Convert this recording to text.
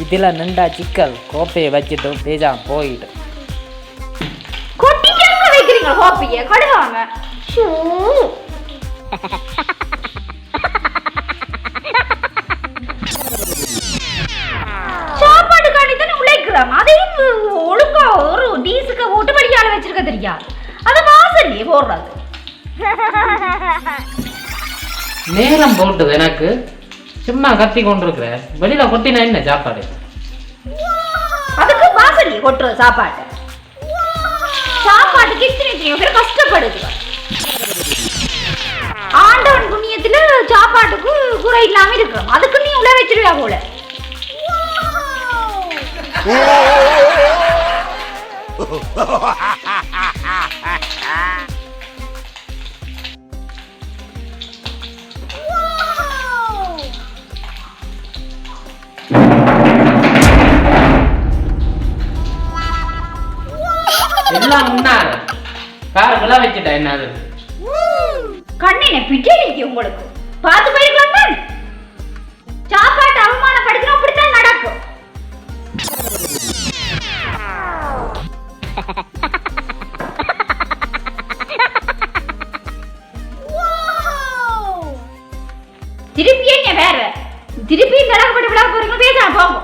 இதுல நின்றா சிக்கல் கோப்பையை வச்சுட்டு பேசாம போயிட்டு கொட்டிக்காம வைக்கிறீங்க கோப்பையை கடுவாங்க. சாப்பாடு காணித்தானே உழைக்கிறோம், அதையும் ஒழுங்கா ஒரு டீஸுக்கு ஒட்டுப்படியால வச்சிருக்க தெரியாது. அது வாசல்லையே போடுறது. நேரம் போட்டுது எனக்கு, சும்மா கத்தி கொண்டிருக்கிற. வெளியில கொட்டினா என்ன சாப்பாடு? அதுக்கு வாசல்லையே கொட்டுறது சாப்பாடு. சாப்பாட்டுக்கு இத்தனை பேர் கஷ்டப்படுது. ஆண்டவன் புண்ணியத்துல சாப்பாட்டுக்கு குறை இல்லாம இருக்கிறோம். அதுக்கு நீ உள்ள வச்சிருவியா போல. எல்லாம் முன்னால காருக்குள்ள வச்சுட்டா என்னது? கண்ணின பிடிக்கலைக்கு உங்களுக்கு பார்த்து போயிருக்கலாம் தான். சாப்பாட்டு அவமானப்படுத்தினா அப்படித்தான் நடக்கும். திருப்பி என்ன வேற திருப்பி கடவுப்பட்டு விழா போறீங்க பேசாம போங்க.